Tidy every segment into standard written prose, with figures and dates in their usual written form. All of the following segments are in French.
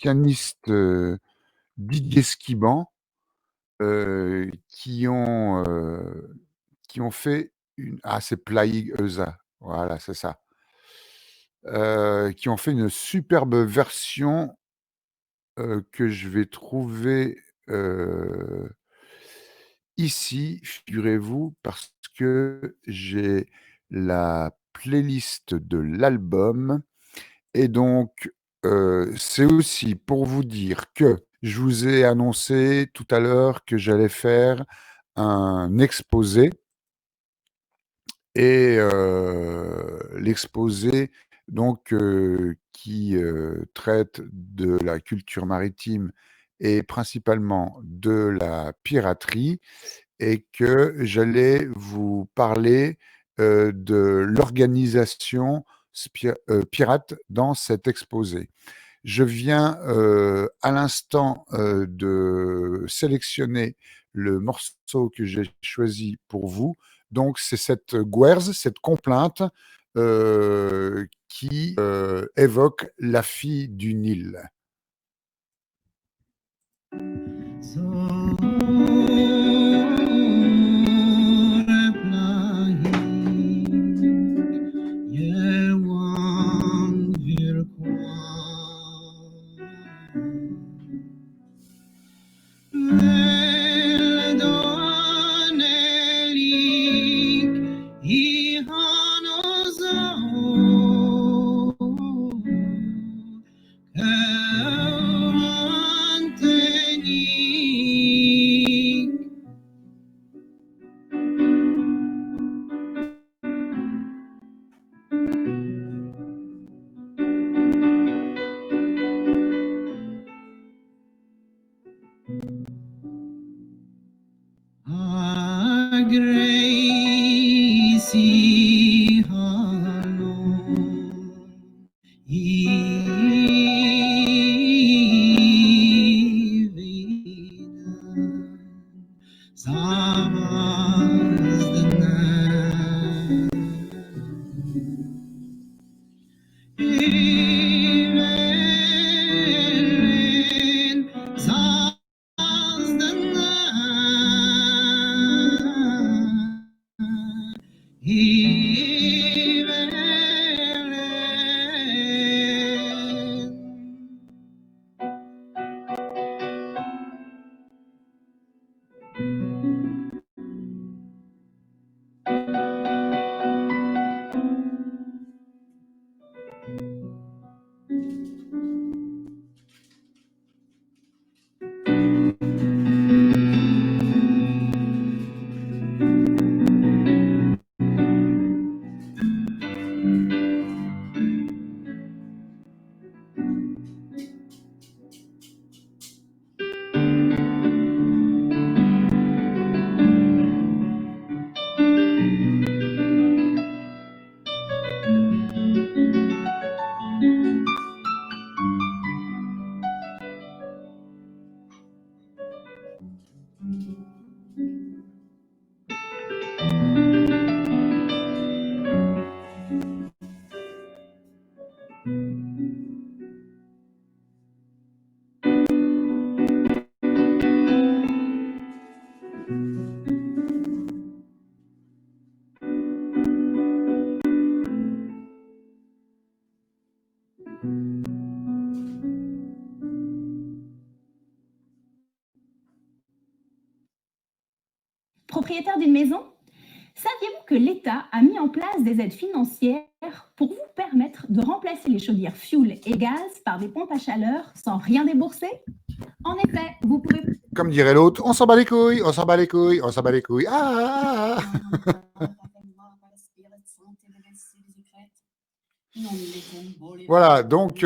pianiste, Didier Skiban, qui ont fait une c'est Playing Eusa, voilà, c'est ça. Qui ont fait une superbe version, que je vais trouver, heu, ici, figurez-vous, parce que j'ai la playlist de l'album et donc, c'est aussi pour vous dire que je vous ai annoncé tout à l'heure que j'allais faire un exposé et l'exposé donc qui, traite de la culture maritime et principalement de la piraterie et que j'allais vous parler, de l'organisation pirate dans cet exposé. Je viens, à l'instant, de sélectionner le morceau que j'ai choisi pour vous. Donc c'est cette gwerz, cette complainte, qui, évoque la fille du Nil. Propriétaire d'une maison, saviez-vous que l'État a mis en place des aides financières pour vous permettre de remplacer les chaudières fioul et gaz par des pompes à chaleur sans rien débourser? En effet, vous pouvez... Comme dirait l'autre, on s'en bat les couilles, on s'en bat les couilles, on s'en bat les couilles. Ah, ah, ah. Voilà, donc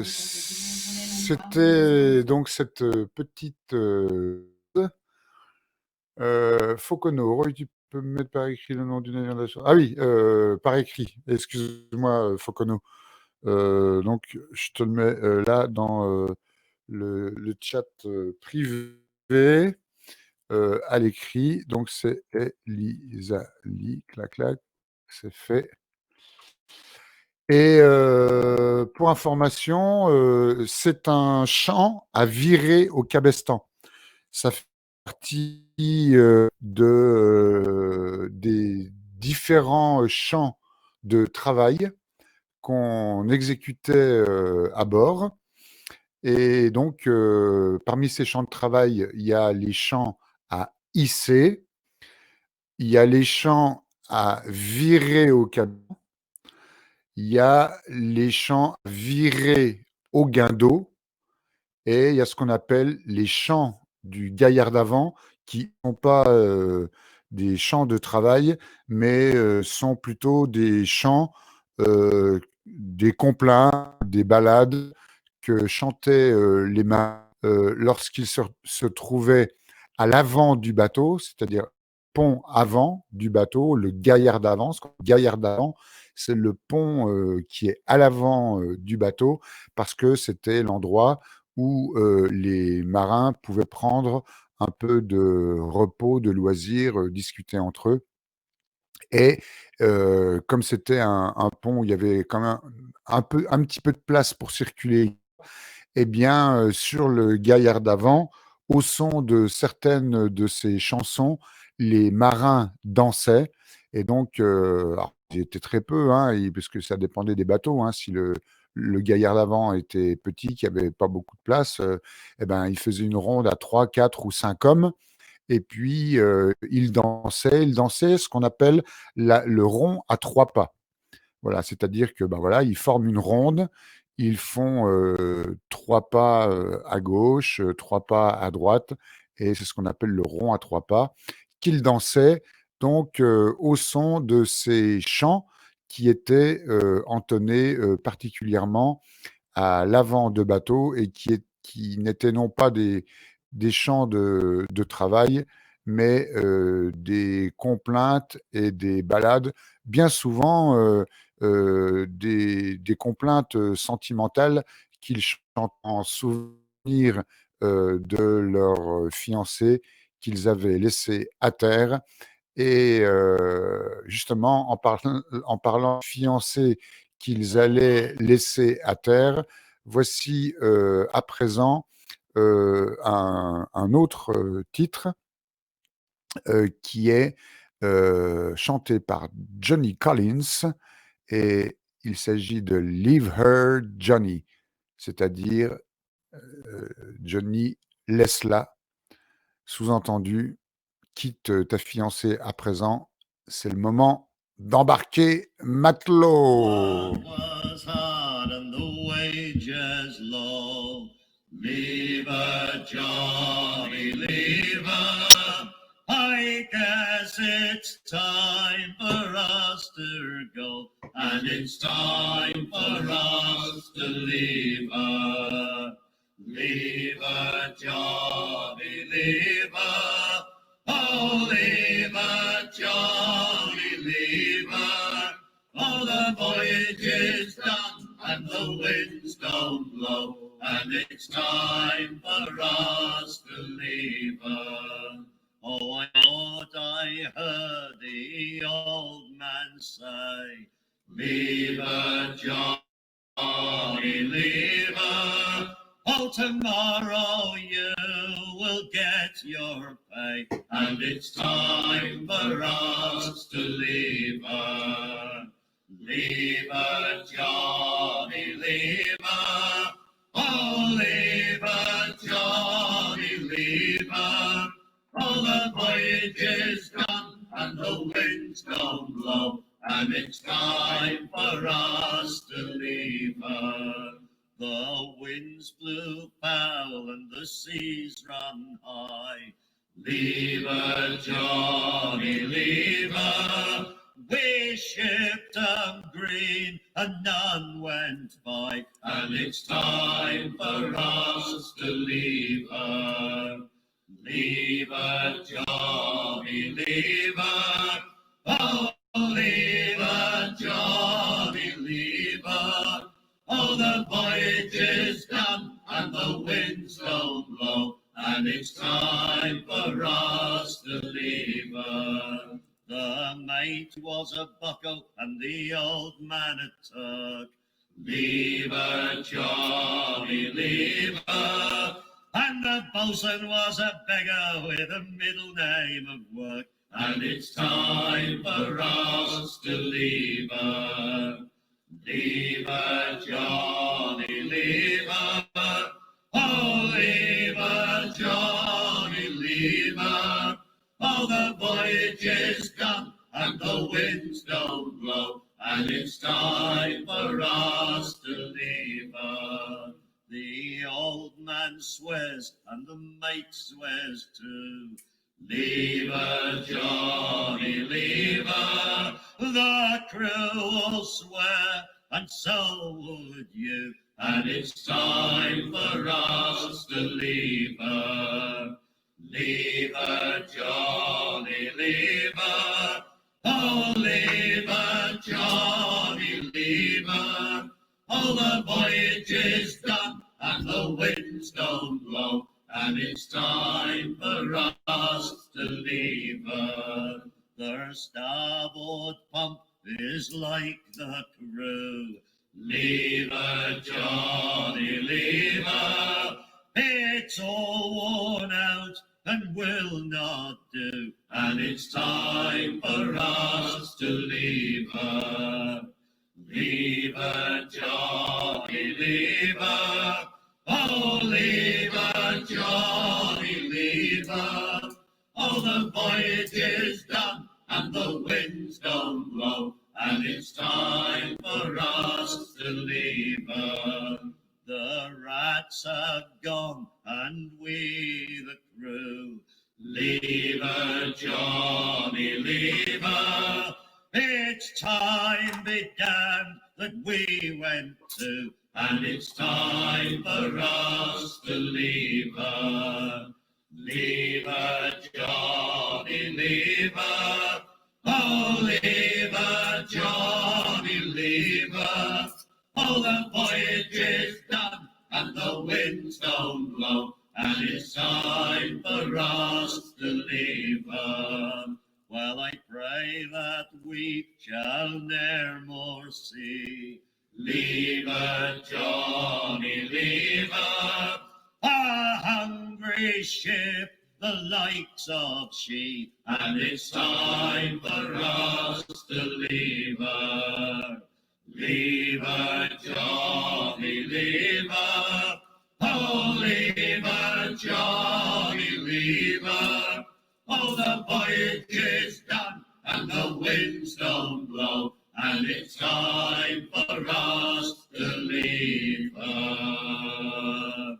c'était donc cette petite Focono. Tu peux me mettre par écrit le nom du navire d'assurance. Ah oui, par écrit. Excuse-moi, Focono. Donc je te le mets là dans le chat privé à l'écrit. Donc c'est Elisa Lee, clac clac, c'est fait. Et pour information, c'est un champ à Viré au Cabestan. Ça fait partie des différents champs de travail qu'on exécutait à bord. Et donc, parmi ces champs de travail, il y a les champs à hisser, il y a les champs à virer au cabestan, il y a les champs à virer au guindeau, et il y a ce qu'on appelle les champs du gaillard d'avant, qui ne sont pas des champs de travail, mais sont plutôt des champs, des complaints, des ballades que chantaient les marins lorsqu'ils se trouvaient à l'avant du bateau, c'est-à-dire pont avant du bateau, le gaillard d'avant. Gaillard d'avant, c'est le pont qui est à l'avant du bateau, parce que c'était l'endroit où les marins pouvaient prendre un peu de repos, de loisirs, discuter entre eux. Et comme c'était un pont où il y avait quand même un petit peu de place pour circuler, eh bien, sur le gaillard d'avant, au son de certaines de ces chansons, les marins dansaient. Et donc, alors, ils étaient très peu, hein, parce que ça dépendait des bateaux, hein. Si le gaillard d'avant était petit, qu'il n'y avait pas beaucoup de place, eh ben, ils faisaient une ronde à 3, 4 ou 5 hommes. Et puis, ils dansaient ce qu'on appelle le rond à 3 pas. Voilà, c'est-à-dire que, ben voilà, ils forment une ronde, ils font 3 pas à gauche, 3 pas à droite, et c'est ce qu'on appelle le rond à 3 pas, qu'ils dansaient donc au son de ces chants qui étaient entonnés particulièrement à l'avant de bateau, et qui n'étaient non pas des chants de travail, mais des complaintes et des ballades, bien souvent des complaintes sentimentales qu'ils chantent en souvenir de leur fiancé qu'ils avaient laissé à terre. Et justement, en parlant de fiancés qu'ils allaient laisser à terre, voici à présent un autre titre qui est chanté par Johnny Collins, et il s'agit de Leave Her Johnny, c'est-à-dire Johnny, laisse-la, sous-entendu, quitte ta fiancée à présent, c'est le moment d'embarquer matelot. Work was hard and the wages low. Leave her, Johnny, leave her. I guess it's time for us to go, and it's time for us to leave her. Leave her, Johnny, leave her. Oh, leave her, Johnny, leave her. Oh, the voyage is done and the winds don't blow, and it's time for us to leave her. Oh, I thought I heard the old man say, leave her, Johnny, leave her. Oh, tomorrow you will get your pay, and it's time for us to leave her. Leave her, Johnny, leave her. Oh, leave her, Johnny, leave her. Oh, the voyage is done and the winds don't blow, and it's time for us to leave her. The winds blew foul and the seas run high. Leave her, Johnny, leave her. We shipped 'em green and none went by, and it's time for us to leave her. Leave her, Johnny, leave her. Oh, leave her, Johnny, leave her. Oh, the voyage is done and the winds don't blow, and it's time for us to leave her. The mate was a bucko, and the old man a tug. Leave her, Johnny, leave her. And the bosun was a beggar with a middle name of work. And it's time for us to leave her. Leave her, Johnny, leave her. Oh, leave her, Johnny, leave her. Oh, the voyage is done and the winds don't blow, and it's time for us to leave her. The old man swears and the mate swears too. Leave her, Johnny, leave her. The crew will swear, and so would you. And it's time for us to leave her. Leave her, Johnny, leave her. Oh, leave her, Johnny, leave her. Oh, the voyage is done and the winds don't blow, and it's time for us to leave her. The starboard pump is like the crew. Leave her, Johnny, leave her. It's all worn out and will not do, and it's time for us to leave her. Leave her, Johnny, leave her. Oh, leave her, Johnny, leave her. Oh, the voyage is done and the winds don't blow, and it's time for us to leave her. The rats have gone and we the crew. Leave her, Johnny, leave her. It's time, be damned, that we went to, and it's time for us to leave her. Leave her, Johnny, leave her. Oh, leave her, Johnny, leave her. Oh, the voyage is done and the winds don't blow, and it's time for us to leave her. Well, I pray that we shall ne'er more see. Leave her, Johnny, leave her. A hungry ship, the likes of she, and it's time for us to leave her. Leave her, Johnny, leave her. Oh, leave her, Johnny, leave her. Oh, the voyage is done and the winds don't blow, and it's time for us to leave her.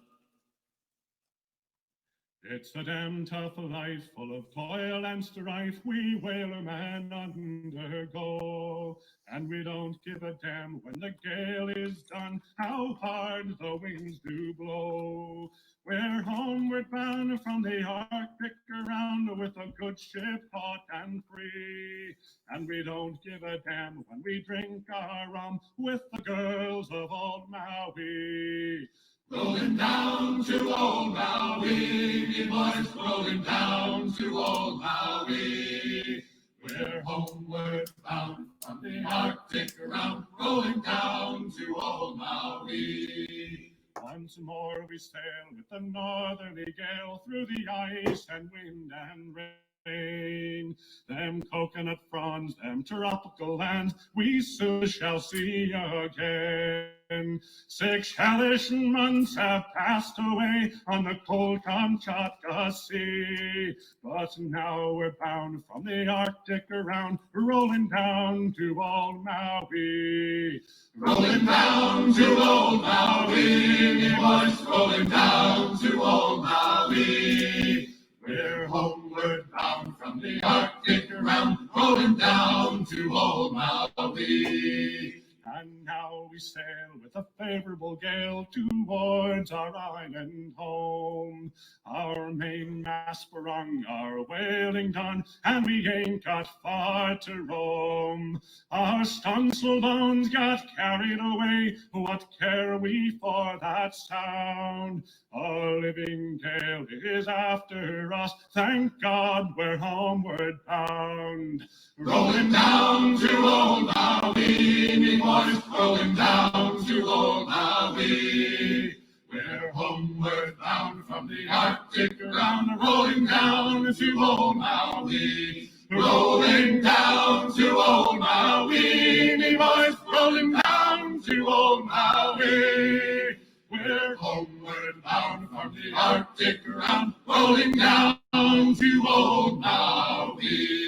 It's a damn tough life, full of toil and strife, we whalermen undergo. And we don't give a damn when the gale is done, how hard the winds do blow. We're homeward bound from the Arctic around, with a good ship hot and free. And we don't give a damn when we drink our rum with the girls of old Maui. Rolling down to old Maui, me boys, rolling down to old Maui. We're homeward bound from the Arctic around, rolling down to old Maui. Once more we sail with the northerly gale through the ice and wind and rain. Them coconut fronds, them tropical lands, we soon shall see again. 6 hellish months have passed away on the cold Kamchatka Sea, but now we're bound from the Arctic around, rolling down to old Maui. Rolling down to old Maui, me boys, rolling down to old Maui. We're homeward bound from the Arctic around, rolling down to old Maui. And now we we sail with a favorable gale towards our island home. Our mainmast sprung, our whaling done, and we ain't got far to roam. Our stunsail bones got carried away, what care we for that sound? A living gale is after us, thank God we're homeward bound. Rolling down to old Maui, me boys, rolling down to old Maui. We're homeward bound from the Arctic around, rolling down to old Maui. Rolling down to old Maui, me boys, rolling down to old Maui. We're homeward bound from the Arctic around, rolling down to old Maui.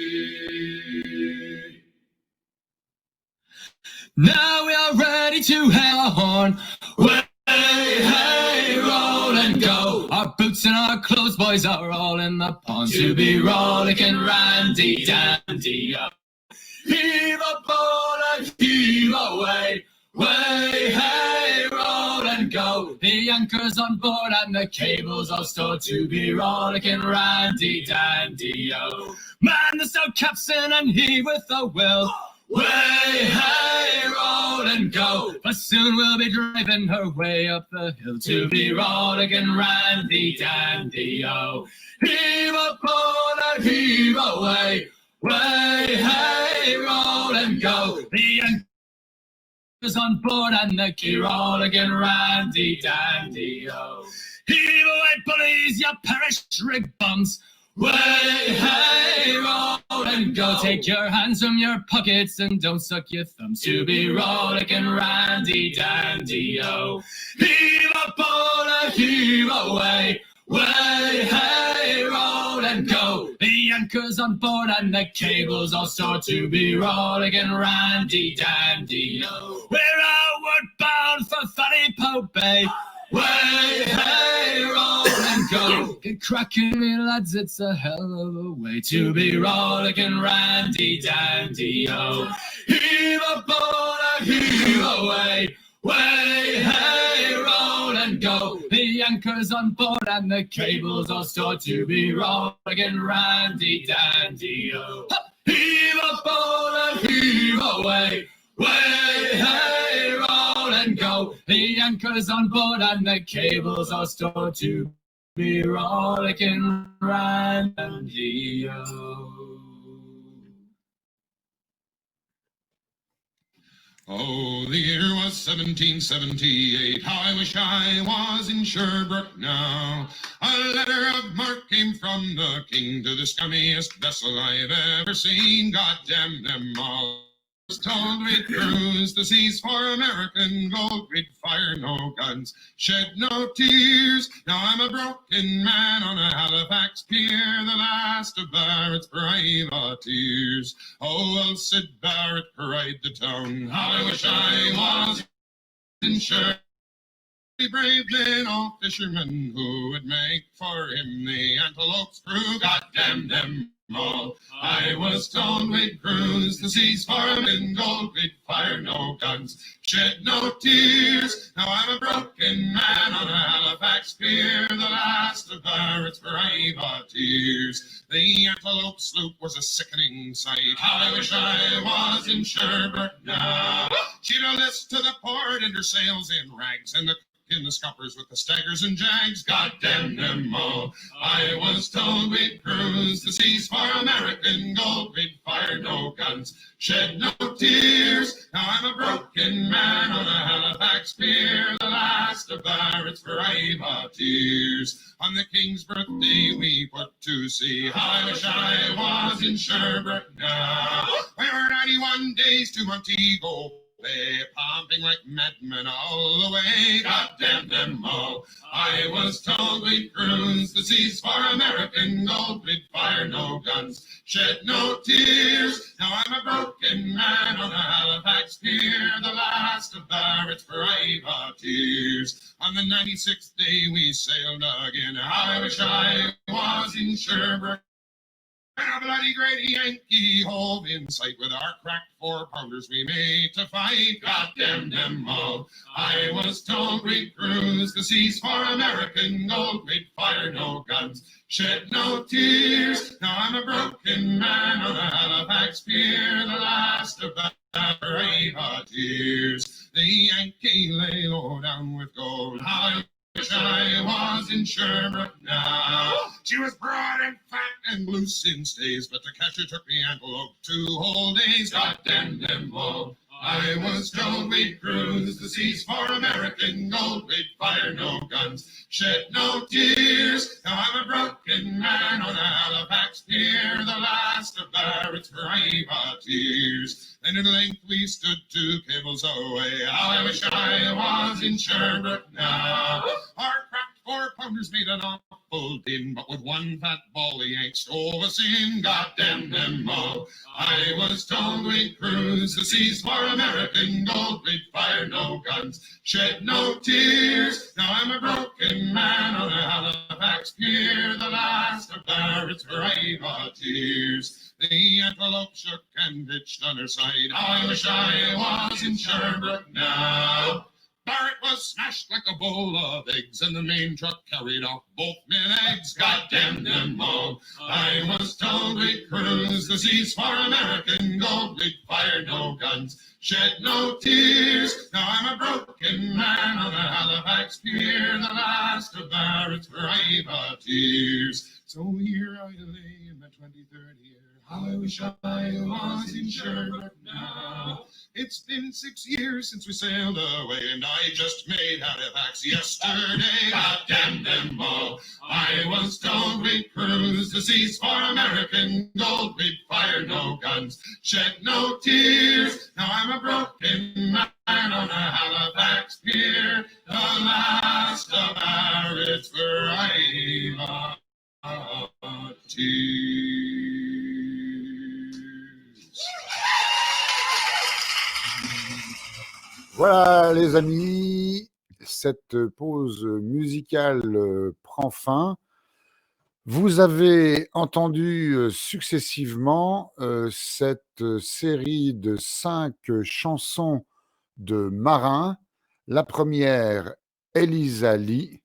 Now we are ready to hail our horn. Way, hey, roll and go. Our boots and our clothes, boys, are all in the pond to be rollicking randy dandy. Heave a boat and heave away. Way, hey, roll and go. The anchor's on board and the cable's all stored to be rollicking randy dandy. Man the stout capstan and heave with a will. Way, hey, roll and go. But soon we'll be driving her way up the hill to be rollicking randy dandy. Heave a boat and heave away. Way, hey, roll and go. The anchor's on board and the key rollicking randy dandy. Heave away, bullies, you parish rig bums. Way, hey, roll and go. Take your hands from your pockets and don't suck your thumbs to be rollicking randy dandy. Heave a boat and heave away. Way, hey, roll and go. The anchor's on board and the cable's all stored to be rollicking randy dandy. We're outward bound for Fanny Po Bay. Way, hey, roll and go. Get cracking, me lads, it's a hell of a way to be rollicking randy dandy. Heave a boat and heave away. Way, hey, roll and go. The anchor's on board and the cable's all stored to be rollicking randy dandy. Heave a boat and heave away. Way, hey, roll and go. The anchor's on board and the cables are stored to be rollicking randy. Oh, the year was 1778. How I wish I was in Sherbrooke now. A letter of marque came from the king to the scummiest vessel I've ever seen. God damn them all. Was told we'd cruise the seas for American gold. We'd fire no guns, shed no tears. Now I'm a broken man on a Halifax pier, the last of Barrett's privateers. Oh, well, Sid Barrett cried the town. How I wish I was in Sherbrooke. Brave men, all fishermen who would make for him the Antelope's crew. God damn them all. I was told we'd cruise the seas for in gold. We'd fire no guns, shed no tears. Now I'm a broken man on a Halifax pier, the last of Barrett's privateers. The Antelope sloop was a sickening sight. How I wish I was in Sherbrooke now. She'd a list to the port and her sails in rags, and in the scuppers with the staggers and jags. God damn them all. I was told we'd cruise the seas for American gold. We'd fire no guns, shed no tears. Now I'm a broken man on a Halifax pier, the last of Barrett's privateers. On the King's birthday we put to sea. How I wish I was in Sherbrooke now. We were 91 days to Montego Bay, pumping like madmen all the way. God damn them all. I was told we'd cruise the seas for American gold. We'd fire no guns, shed no tears. Now I'm a broken man on a Halifax pier, the last of Barrett's privateers. On the 96th day we sailed again. I wish I was in Sherbrooke And a bloody great Yankee hove in sight with our cracked 4-pounders we made to fight. Goddamn them all. I was told we'd cruise the seas for American gold. We'd fire no guns, shed no tears. Now I'm a broken man on a Halifax pier, the last of the privateers. The Yankee lay low down with gold. How I wish I was in Sherbrooke now. She was broad and fat and loose in stays, but to catch her took the antelope 2 whole days. Goddamn them all. I was told we'd cruise the seas for American gold. We'd fire no guns, shed no tears. Now I'm a broken man on a Halifax pier, the last of Barrett's privateers. And at length we stood 2 cables away. How I wish I was in Sherbrooke now. Our cracked 4-pounders made an awful din, but with 1 fat ball the Yanks stove us in. Goddamn them all. I was told we'd cruise the seas for American gold. We'd fire no guns, shed no tears. Now I'm a broken man on a Halifax pier, the last of Barrett's privateers. The antelope shook and pitched on her side. How I wish I was in Sherbrooke now. Barrett was smashed like a bowl of eggs, and the main truck carried off both men legs. Goddamn them all. I was told we'd cruise the seas for American gold. We'd fire no guns, shed no tears. Now I'm a broken man on a Halifax pier, the last of Barrett's privateers. So here I lay in the 23rd year. How I wish I was in Sherbrooke now. It's been 6 years since we sailed away, and I just made Halifax yesterday. Goddamn them all. I was told we'd cruise the seas for American gold. We'd fire no guns, shed no tears. Now I'm a broken man on a Halifax pier, the last of Barrett's privateers. Voilà les amis, cette pause musicale prend fin. Vous avez entendu successivement cette série de 5 chansons de marins. La première, Eliza Lee.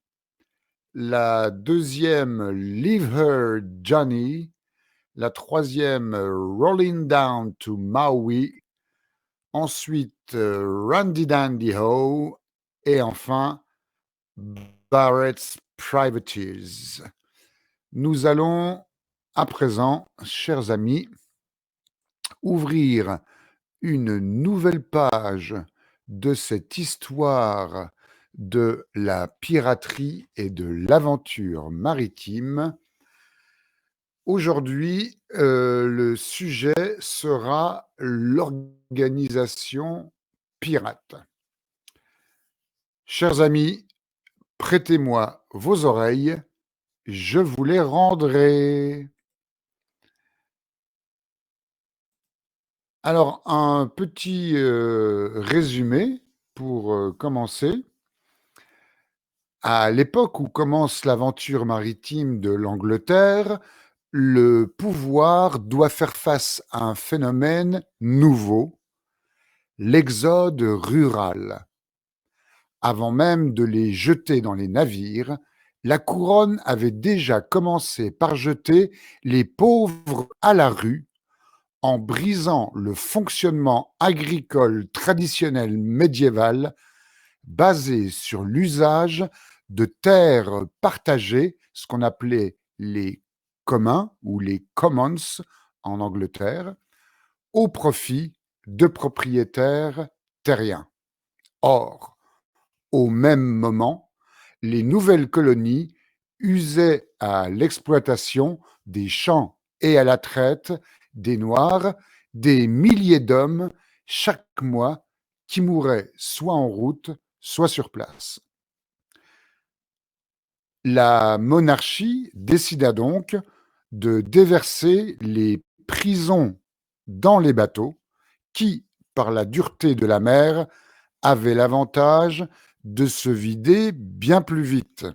La deuxième, Leave Her Johnny. La troisième, Rolling Down to Maui. Ensuite, Randy Dandy Ho. Et enfin, Barrett's Privateers. Nous allons à présent, chers amis, ouvrir une nouvelle page de cette histoire de la piraterie et de l'aventure maritime. Aujourd'hui, le sujet sera l'organisation pirate. Chers amis, prêtez-moi vos oreilles, je vous les rendrai. Alors, un petit résumé pour commencer. À l'époque où commence l'aventure maritime de l'Angleterre, le pouvoir doit faire face à un phénomène nouveau, l'exode rural. Avant même de les jeter dans les navires, la couronne avait déjà commencé par jeter les pauvres à la rue en brisant le fonctionnement agricole traditionnel médiéval basé sur l'usage de terres partagées, ce qu'on appelait les communs ou les commons en Angleterre, au profit de propriétaires terriens. Or, au même moment, les nouvelles colonies usaient à l'exploitation des champs et à la traite des Noirs, des milliers d'hommes chaque mois qui mouraient soit en route, soit sur place. La monarchie décida donc de déverser les prisons dans les bateaux qui, par la dureté de la mer, avaient l'avantage de se vider bien plus vite.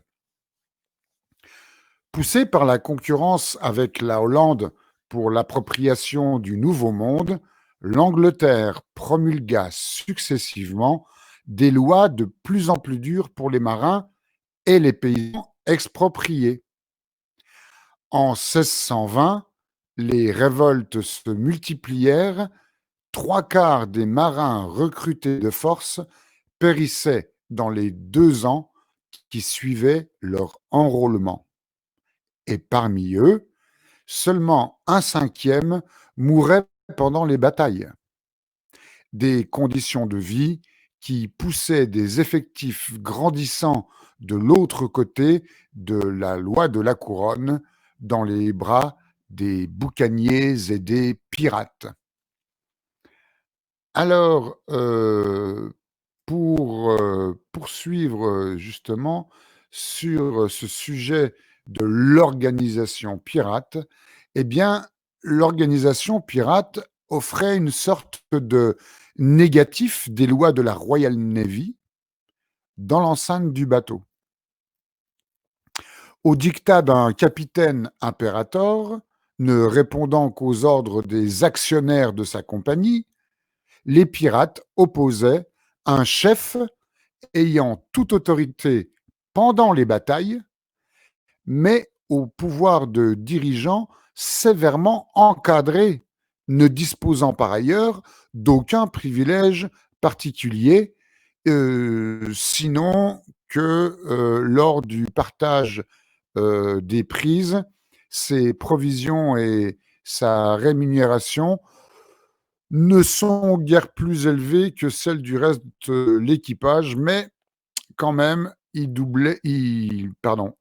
Poussé par la concurrence avec la Hollande pour l'appropriation du Nouveau Monde, l'Angleterre promulgua successivement des lois de plus en plus dures pour les marins et les paysans expropriés. En 1620, les révoltes se multiplièrent, 3/4 des marins recrutés de force périssaient dans les 2 ans qui suivaient leur enrôlement. Et parmi eux, seulement 1/5 mourait pendant les batailles. Des conditions de vie qui poussaient des effectifs grandissants de l'autre côté de la loi de la couronne dans les bras des boucaniers et des pirates. Alors, pour poursuivre justement sur ce sujet de l'organisation pirate, eh bien, l'organisation pirate offrait une sorte de négatif des lois de la Royal Navy dans l'enceinte du bateau. Au diktat d'un capitaine impérator, ne répondant qu'aux ordres des actionnaires de sa compagnie, les pirates opposaient un chef ayant toute autorité pendant les batailles, mais au pouvoir de dirigeant sévèrement encadré, ne disposant par ailleurs d'aucun privilège particulier, sinon que lors du partage des prises, ses provisions et sa rémunération ne sont guère plus élevées que celles du reste de l'équipage, mais quand même,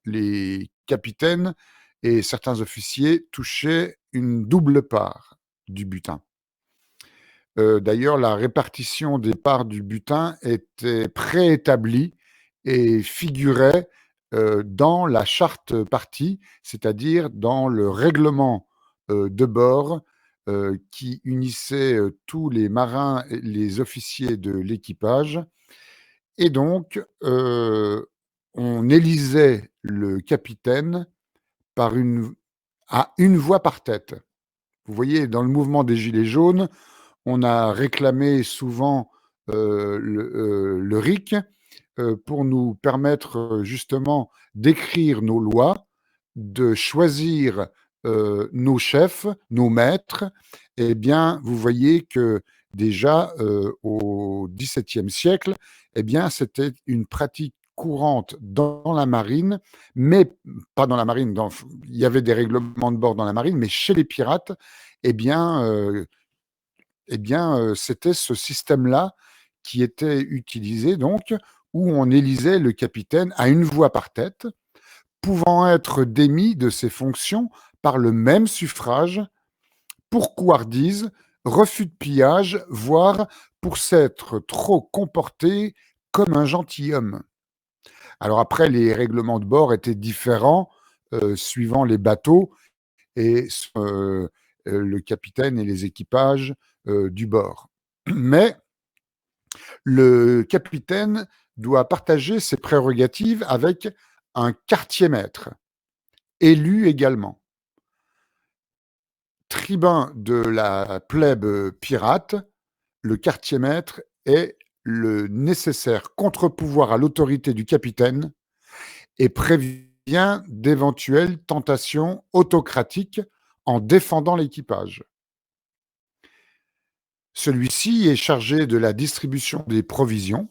les capitaines et certains officiers touchaient une double part du butin. D'ailleurs, la répartition des parts du butin était préétablie et figurait dans la charte partie, c'est-à-dire dans le règlement de bord qui unissait tous les marins et les officiers de l'équipage. Et donc, on élisait le capitaine à une voix par tête. Vous voyez, dans le mouvement des Gilets jaunes, on a réclamé souvent le RIC pour nous permettre justement d'écrire nos lois, de choisir nos chefs, nos maîtres. Eh bien, vous voyez que déjà au XVIIe siècle, eh bien, c'était une pratique courante dans la marine, mais pas dans la marine, il y avait des règlements de bord dans la marine, mais chez les pirates, eh bien, c'était ce système-là qui était utilisé, donc, où on élisait le capitaine à une voix par tête, pouvant être démis de ses fonctions par le même suffrage pour couardise, refus de pillage, voire pour s'être trop comporté comme un gentilhomme. Alors après, les règlements de bord étaient différents suivant les bateaux et le capitaine et les équipages du bord. Mais le capitaine doit partager ses prérogatives avec un quartier-maître, élu également. Tribun de la plèbe pirate, le quartier-maître est le nécessaire contre-pouvoir à l'autorité du capitaine et prévient d'éventuelles tentations autocratiques en défendant l'équipage. Celui-ci est chargé de la distribution des provisions,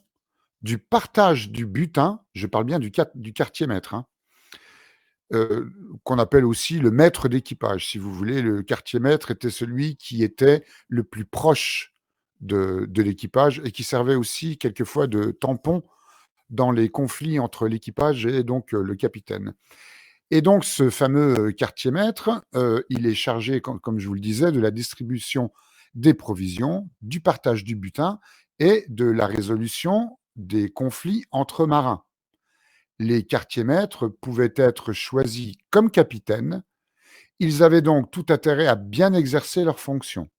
du partage du butin, je parle bien du quartier-maître, qu'on appelle aussi le maître d'équipage. Si vous voulez, le quartier-maître était celui qui était le plus proche de l'équipage et qui servait aussi quelquefois de tampon dans les conflits entre l'équipage et donc le capitaine. Et donc ce fameux quartier-maître, il est chargé, comme je vous le disais, de la distribution des provisions, du partage du butin et de la résolution des conflits entre marins. Les quartiers-maîtres pouvaient être choisis comme capitaines. Ils avaient donc tout intérêt à bien exercer leurs fonctions.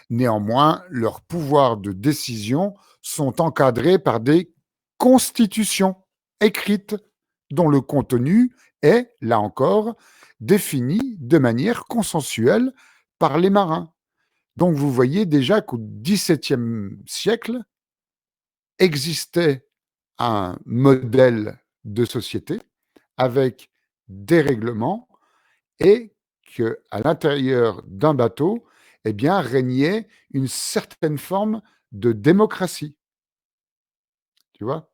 Néanmoins, leurs pouvoirs de décision sont encadrés par des constitutions écrites dont le contenu est, là encore, définie de manière consensuelle par les marins. Donc vous voyez déjà qu'au XVIIe siècle existait un modèle de société avec des règlements et qu'à l'intérieur d'un bateau, eh bien, régnait une certaine forme de démocratie. Tu vois?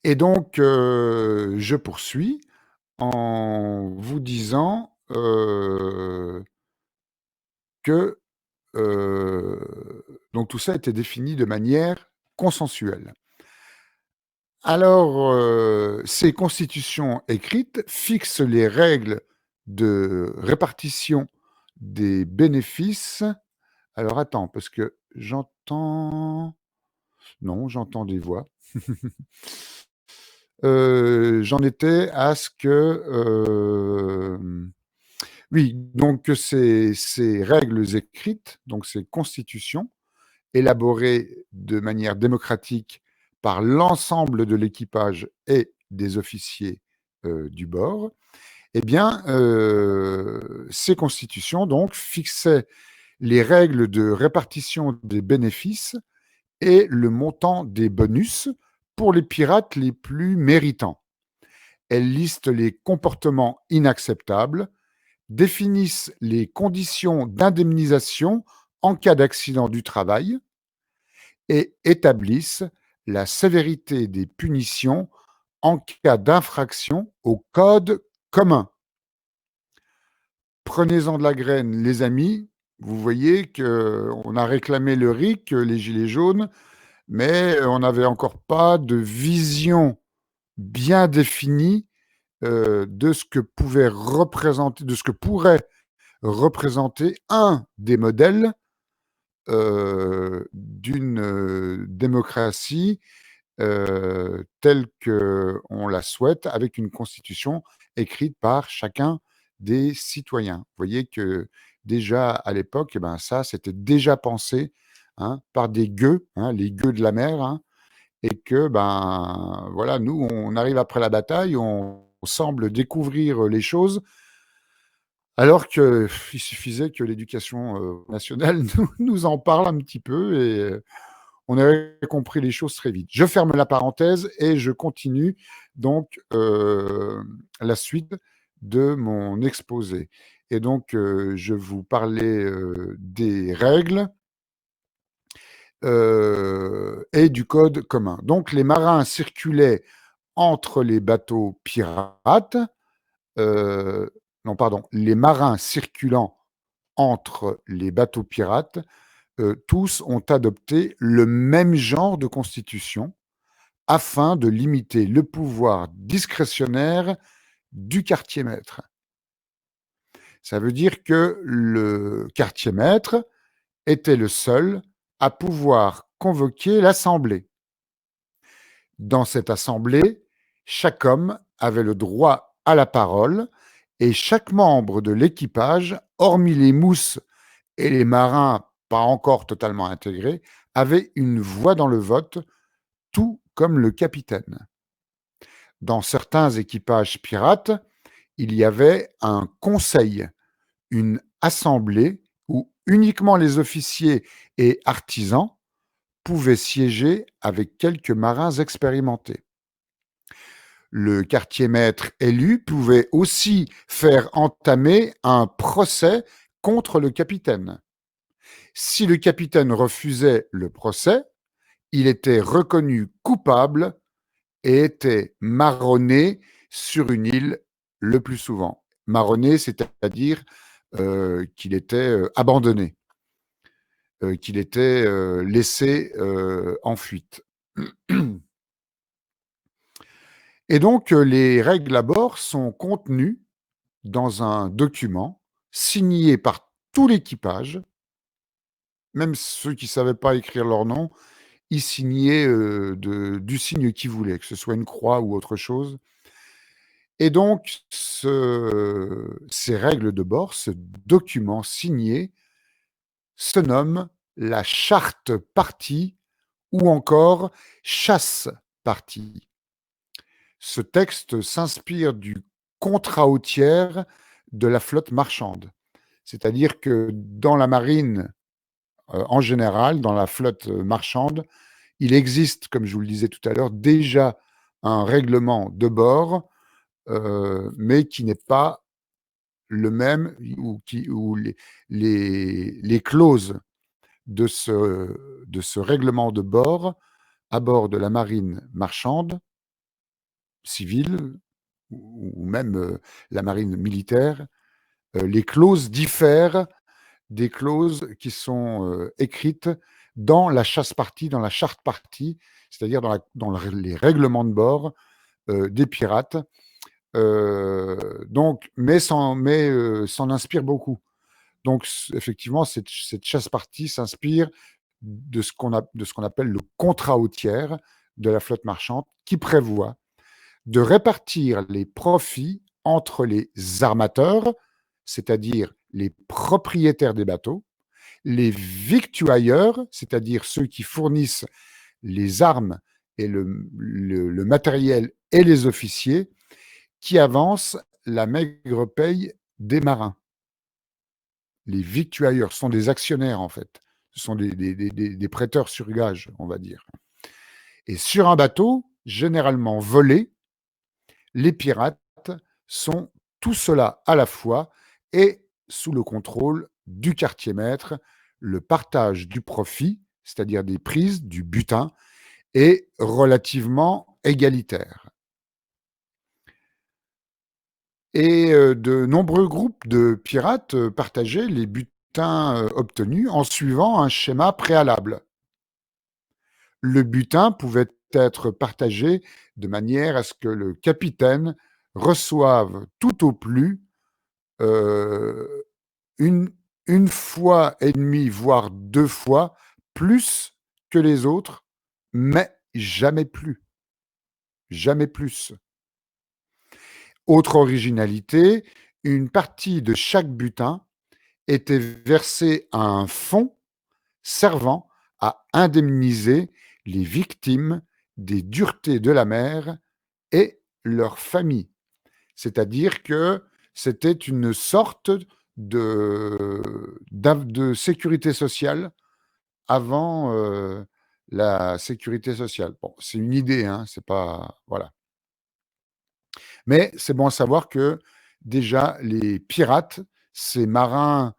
Et donc, je poursuis en vous disant que donc tout ça a été défini de manière consensuelle. Alors, ces constitutions écrites fixent les règles de répartition des bénéfices. Alors attends, parce que j'entends non, j'entends des voix. J'en étais à ce que, oui, donc que ces règles écrites, donc ces constitutions, élaborées de manière démocratique par l'ensemble de l'équipage et des officiers, du bord, eh bien, ces constitutions donc fixaient les règles de répartition des bénéfices et le montant des bonus pour les pirates les plus méritants. Elles listent les comportements inacceptables, définissent les conditions d'indemnisation en cas d'accident du travail et établissent la sévérité des punitions en cas d'infraction au code commun. Prenez-en de la graine, les amis. Vous voyez qu'on a réclamé le RIC, les gilets jaunes, mais on n'avait encore pas de vision bien définie de ce que pouvait représenter, de ce que pourrait représenter un des modèles d'une démocratie telle qu'on la souhaite, avec une constitution écrite par chacun des citoyens. Vous voyez que déjà à l'époque, eh ben, ça, c'était déjà pensé hein, par des gueux, hein, les gueux de la mer, hein, et que, ben, voilà, nous, on arrive après la bataille, on semble découvrir les choses, alors qu'il suffisait que l'éducation nationale nous en parle un petit peu et on avait compris les choses très vite. Je ferme la parenthèse et je continue donc la suite de mon exposé. Et donc, je vous parlais des règles et du code commun. Donc, les marins circulaient entre les bateaux pirates, non, pardon, les marins circulant entre les bateaux pirates, tous ont adopté le même genre de constitution afin de limiter le pouvoir discrétionnaire du quartier-maître. Ça veut dire que le quartier-maître était le seul à pouvoir convoquer l'assemblée. Dans cette assemblée, chaque homme avait le droit à la parole et chaque membre de l'équipage, hormis les mousses et les marins pas encore totalement intégrés, avait une voix dans le vote, tout comme le capitaine. Dans certains équipages pirates, il y avait un conseil, une assemblée où uniquement les officiers et artisans pouvaient siéger avec quelques marins expérimentés. Le quartier-maître élu pouvait aussi faire entamer un procès contre le capitaine. Si le capitaine refusait le procès, il était reconnu coupable et était marronné sur une île le plus souvent. Marronné, c'est-à-dire qu'il était abandonné, qu'il était laissé en fuite. Et donc, les règles à bord sont contenues dans un document signé par tout l'équipage, même ceux qui ne savaient pas écrire leur nom, ils signaient du signe qu'ils voulaient, que ce soit une croix ou autre chose. Et donc, ces règles de bord, ce document signé, se nomme la charte partie ou encore chasse partie. ce texte s'inspire du contrat côtière de la flotte marchande. C'est-à-dire que dans la marine, en général, dans la flotte marchande, il existe, comme je vous le disais tout à l'heure, déjà un règlement de bord, mais qui n'est pas le même, où les clauses de ce règlement de bord, à bord de la marine marchande, civile, ou même la marine militaire, les clauses diffèrent des clauses qui sont écrites dans la chasse-partie, dans la charte-partie, c'est-à-dire dans les règlements de bord des pirates. Donc, mais s'en inspire beaucoup. Donc, effectivement, cette chasse-partie s'inspire de ce qu'on appelle le contrat côtière de la flotte marchande, qui prévoit de répartir les profits entre les armateurs, c'est-à-dire les propriétaires des bateaux, les victuailleurs, c'est-à-dire ceux qui fournissent les armes et le matériel, et les officiers qui avancent la maigre paye des marins. Les victuailleurs sont des actionnaires, en fait. Ce sont des prêteurs sur gage, on va dire. Et sur un bateau, généralement volé, les pirates sont tout cela à la fois et sous le contrôle du quartier-maître. Le partage du profit, c'est-à-dire des prises, du butin, est relativement égalitaire. Et de nombreux groupes de pirates partageaient les butins obtenus en suivant un schéma préalable. Le butin pouvait être partagé de manière à ce que le capitaine reçoive tout au plus une fois et demie, voire 2 fois plus que les autres, mais jamais plus. Jamais plus. Autre originalité, une partie de chaque butin était versée à un fonds servant à indemniser les victimes des duretés de la mer et leurs familles. C'est-à-dire que c'était une sorte de sécurité sociale avant la sécurité sociale. Bon, c'est une idée, hein, c'est pas... Voilà. Mais c'est bon à savoir que déjà, les pirates, ces marins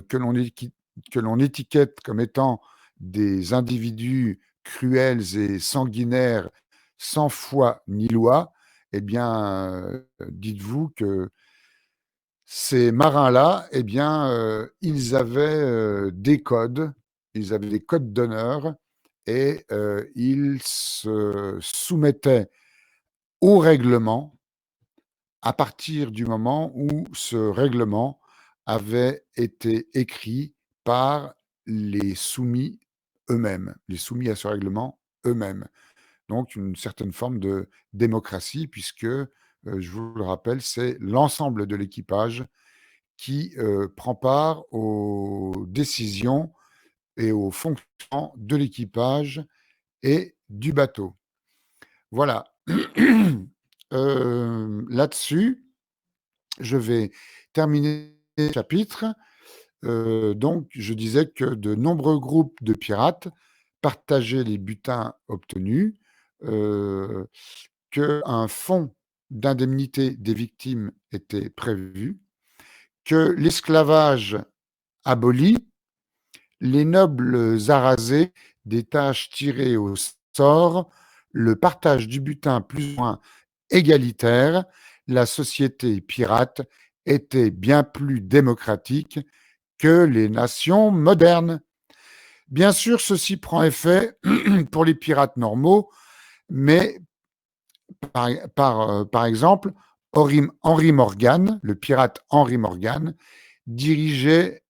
que l'on étiquette comme étant des individus cruels et sanguinaires, sans foi ni loi, eh bien, dites-vous que ces marins-là, eh bien, ils avaient des codes d'honneur, et ils se soumettaient au règlement à partir du moment où ce règlement avait été écrit par les soumis eux-mêmes, les soumis à ce règlement eux-mêmes. Donc une certaine forme de démocratie, puisque, je vous le rappelle, c'est l'ensemble de l'équipage qui prend part aux décisions et au fonctionnement de l'équipage et du bateau. Voilà. Là-dessus, je vais terminer ce chapitre. Donc, je disais que de nombreux groupes de pirates partageaient les butins obtenus, qu'un fonds d'indemnité des victimes était prévu, que l'esclavage aboli, les nobles arasés, des tâches tirées au sort, le partage du butin plus ou moins égalitaire, la société pirate était bien plus démocratique que les nations modernes. Bien sûr, ceci prend effet pour les pirates normaux, mais par exemple, Henry Morgan, le pirate Henry Morgan, dirigeait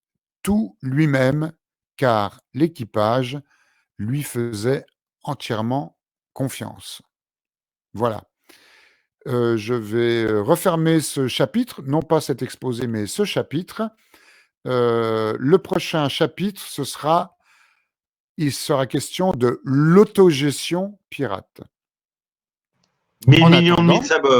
tout lui-même, car l'équipage lui faisait entièrement confiance. Voilà. Je vais refermer ce chapitre, non pas cet exposé, mais ce chapitre. Le prochain chapitre, il sera question de l'autogestion pirate. 1000 En millions de attendant, miss à bord.